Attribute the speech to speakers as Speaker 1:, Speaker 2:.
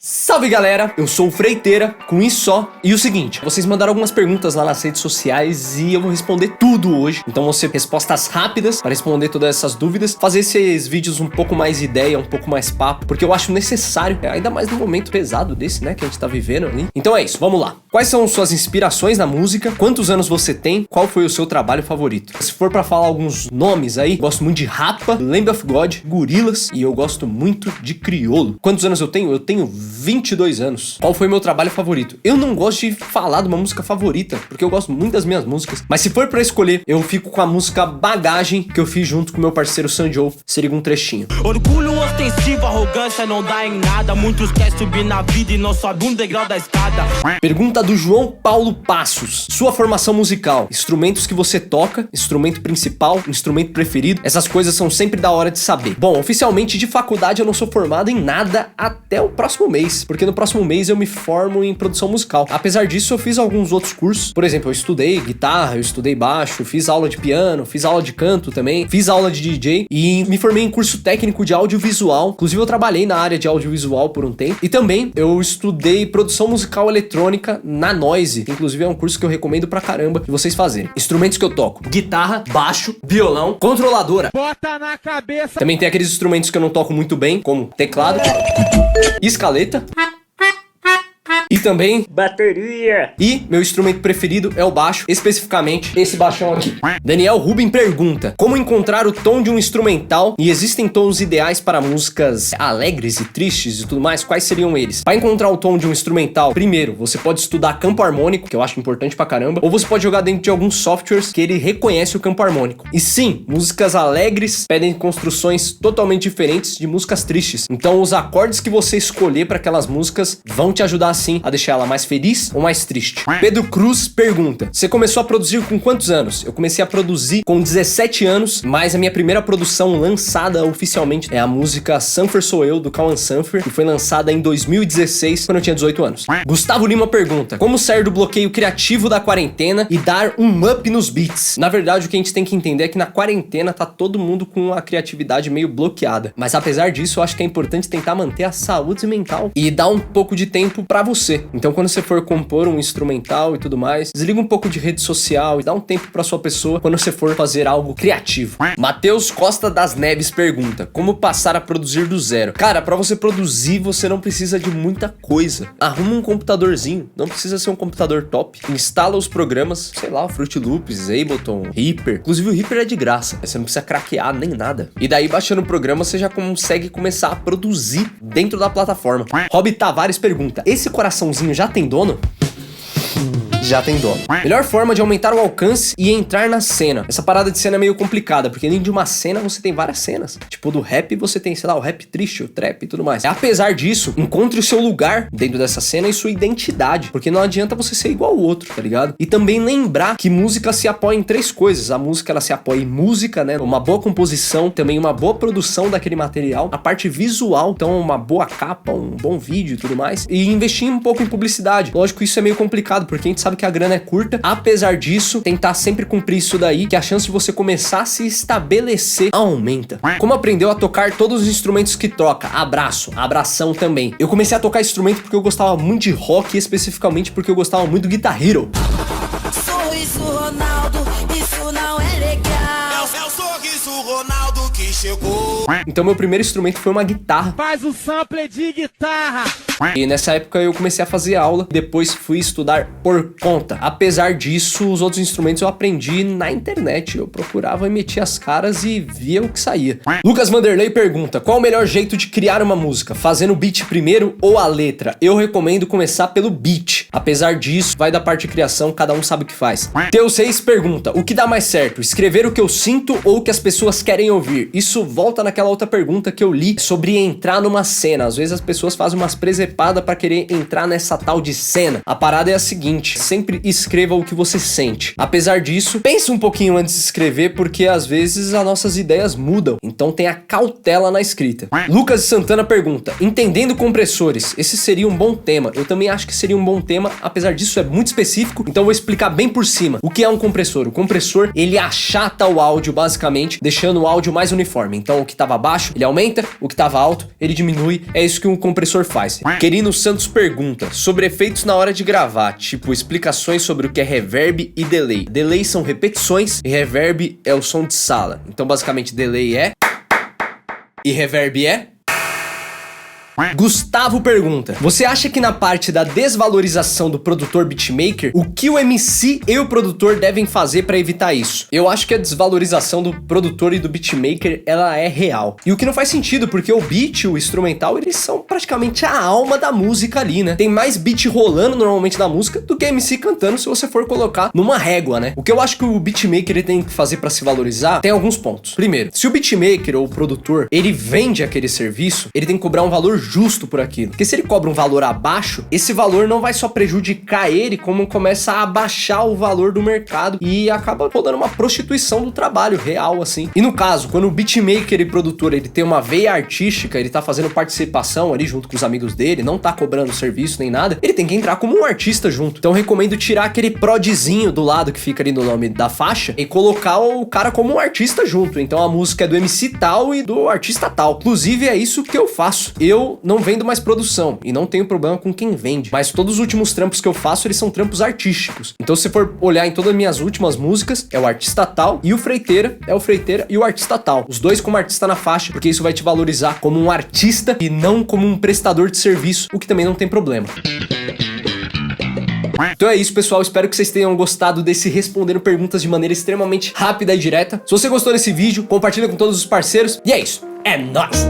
Speaker 1: Salve galera, eu sou o Freiteira, com isso só. E o seguinte, vocês mandaram algumas perguntas lá nas redes sociais e eu vou responder tudo hoje. Então vão ser respostas rápidas para responder todas essas dúvidas, fazer esses vídeos um pouco mais ideia, um pouco mais papo, porque eu acho necessário, ainda mais no momento pesado desse, né, que a gente tá vivendo ali. Então é isso, vamos lá. Quais são suas inspirações na música? Quantos anos você tem? Qual foi o seu trabalho favorito? Se for pra falar alguns nomes aí, gosto muito de Rapa, Lamb of God, Gorillaz e eu gosto muito de Criolo. Quantos anos eu tenho? Eu tenho 22 anos. Qual foi meu trabalho favorito? Eu não gosto de falar de uma música favorita, porque eu gosto muito das minhas músicas. Mas se for pra escolher, eu fico com a música Bagagem, que eu fiz junto com meu parceiro Sanjou. Seria um trechinho.
Speaker 2: Orgulho ostensivo, arrogância não dá em nada. Muitos querem subir na vida e não sobe um degrau da escada.
Speaker 1: Pergunta do João Paulo Passos. Sua formação musical, instrumentos que você toca, instrumento principal, instrumento preferido. Essas coisas são sempre da hora de saber. Bom, oficialmente de faculdade eu não sou formado em nada até o próximo mês, porque no próximo mês eu me formo em produção musical. Apesar disso, eu fiz alguns outros cursos. Por exemplo, eu estudei guitarra, eu estudei baixo, fiz aula de piano, fiz aula de canto também, fiz aula de DJ e me formei em curso técnico de audiovisual. Inclusive eu trabalhei na área de audiovisual por um tempo. E também eu estudei produção musical eletrônica na Noise. Inclusive é um curso que eu recomendo pra caramba de vocês fazerem. Instrumentos que eu toco: guitarra, baixo, violão, controladora.
Speaker 2: Bota na cabeça.
Speaker 1: Também tem aqueles instrumentos que eu não toco muito bem, como teclado, escaleta e também
Speaker 2: bateria.
Speaker 1: E meu instrumento preferido é o baixo, especificamente esse baixão aqui. Daniel Rubin pergunta: como encontrar o tom de um instrumental e existem tons ideais para músicas alegres e tristes e tudo mais? Quais seriam eles? Para encontrar o tom de um instrumental, primeiro, você pode estudar campo harmônico, que eu acho importante pra caramba, ou você pode jogar dentro de alguns softwares que ele reconhece o campo harmônico. E sim, músicas alegres pedem construções totalmente diferentes de músicas tristes. Então os acordes que você escolher para aquelas músicas vão te ajudar sim a deixar ela mais feliz ou mais triste. Pedro Cruz pergunta: você começou a produzir com quantos anos? Eu comecei a produzir com 17 anos, mas a minha primeira produção lançada oficialmente é a música Sanfer Sou Eu, do Cauã Sanfer, que foi lançada em 2016, quando eu tinha 18 anos. Gustavo Lima pergunta: como sair do bloqueio criativo da quarentena e dar um up nos beats? Na verdade, o que a gente tem que entender é que na quarentena tá todo mundo com a criatividade meio bloqueada. Mas apesar disso, eu acho que é importante tentar manter a saúde mental e dar um pouco de tempo pra você. Então quando você for compor um instrumental e tudo mais, desliga um pouco de rede social e dá um tempo pra sua pessoa quando você for fazer algo criativo. Matheus Costa das Neves pergunta: como passar a produzir do zero? Cara, pra você produzir, você não precisa de muita coisa. Arruma um computadorzinho, não precisa ser um computador top. Instala os programas, sei lá, Fruit Loops, Ableton, Reaper. Inclusive o Reaper é de graça, você não precisa craquear nem nada. E daí, baixando o programa, você já consegue começar a produzir dentro da plataforma. Rob Tavares pergunta: esse coraçãozinho já tem dono? Já tem dono. Melhor forma de aumentar o alcance e entrar na cena. Essa parada de cena é meio complicada, porque dentro de uma cena você tem várias cenas. Tipo, do rap você tem, sei lá, o rap triste, o trap e tudo mais. Apesar disso, encontre o seu lugar dentro dessa cena e sua identidade, porque não adianta você ser igual ao outro, tá ligado? E também lembrar que música se apoia em três coisas. A música, ela se apoia em música, né? Uma boa composição, também uma boa produção daquele material, a parte visual, então uma boa capa, um bom vídeo e tudo mais, e investir um pouco em publicidade. Lógico, isso é meio complicado, porque a gente sabe que a grana é curta. Apesar disso, tentar sempre cumprir isso daí, que a chance de você começar a se estabelecer aumenta. Como aprendeu a tocar todos os instrumentos que toca? Abraço, abração também. Eu comecei a tocar instrumento porque eu gostava muito de rock, especificamente porque eu gostava muito do Guitar Hero.
Speaker 3: Sorriso Ronaldo, isso não é legal.
Speaker 4: É o sorriso Ronaldo que chegou.
Speaker 1: Então meu primeiro instrumento foi uma guitarra.
Speaker 2: Faz o sample de guitarra.
Speaker 1: E nessa época eu comecei a fazer aula, depois fui estudar por conta. Apesar disso, os outros instrumentos eu aprendi na internet. Eu procurava e metia as caras e via o que saía. Lucas Vanderlei pergunta: qual o melhor jeito de criar uma música? Fazendo o beat primeiro ou a letra? Eu recomendo começar pelo beat. Apesar disso, vai da parte de criação, cada um sabe o que faz. Teus Reis pergunta: o que dá mais certo? Escrever o que eu sinto ou o que as pessoas querem ouvir? Isso volta naquela outra pergunta que eu li sobre entrar numa cena. Às vezes as pessoas fazem umas presepadas pra querer entrar nessa tal de cena. A parada é a seguinte: sempre escreva o que você sente. Apesar disso, pense um pouquinho antes de escrever, porque às vezes as nossas ideias mudam. Então tenha cautela na escrita. Lucas Santana pergunta: entendendo compressores, esse seria um bom tema? Eu também acho que seria um bom tema tema, apesar disso é muito específico, então eu vou explicar bem por cima. O que é um compressor? O compressor, ele achata o áudio basicamente, deixando o áudio mais uniforme. Então o que tava baixo, ele aumenta, o que tava alto, ele diminui, é isso que um compressor faz. Querino Santos pergunta sobre efeitos na hora de gravar, tipo explicações sobre o que é reverb e delay. Delay são repetições e reverb é o som de sala. Então basicamente delay é e reverb é. Gustavo pergunta: você acha que na parte da desvalorização do produtor beatmaker, o que o MC e o produtor devem fazer pra evitar isso? Eu acho que a desvalorização do produtor e do beatmaker, ela é real. E o que não faz sentido, porque o beat e o instrumental, eles são praticamente a alma da música ali, né? Tem mais beat rolando normalmente na música do que MC cantando, se você for colocar numa régua, né? O que eu acho que o beatmaker ele tem que fazer pra se valorizar, tem alguns pontos. Primeiro, se o beatmaker ou o produtor, ele vende aquele serviço, ele tem que cobrar um valor justo por aquilo. Porque se ele cobra um valor abaixo, esse valor não vai só prejudicar ele, como começa a abaixar o valor do mercado e acaba rolando uma prostituição do trabalho real, assim. E no caso, quando o beatmaker e produtor, ele tem uma veia artística, ele tá fazendo participação ali junto com os amigos dele, não tá cobrando serviço nem nada, ele tem que entrar como um artista junto. Então eu recomendo tirar aquele prodzinho do lado que fica ali no nome da faixa e colocar o cara como um artista junto. Então a música é do MC tal e do artista tal. Inclusive é isso que eu faço. Eu não vendo mais produção e não tenho problema com quem vende, mas todos os últimos trampos que eu faço, eles são trampos artísticos. Então se for olhar em todas as minhas últimas músicas, é o artista tal e o Freiteira é o Freiteira e o artista tal. Os dois como artista na faixa, porque isso vai te valorizar como um artista e não como um prestador de serviço, o que também não tem problema. Então é isso, pessoal, espero que vocês tenham gostado desse respondendo perguntas de maneira extremamente rápida e direta. Se você gostou desse vídeo, compartilha com todos os parceiros e é isso, é nóis!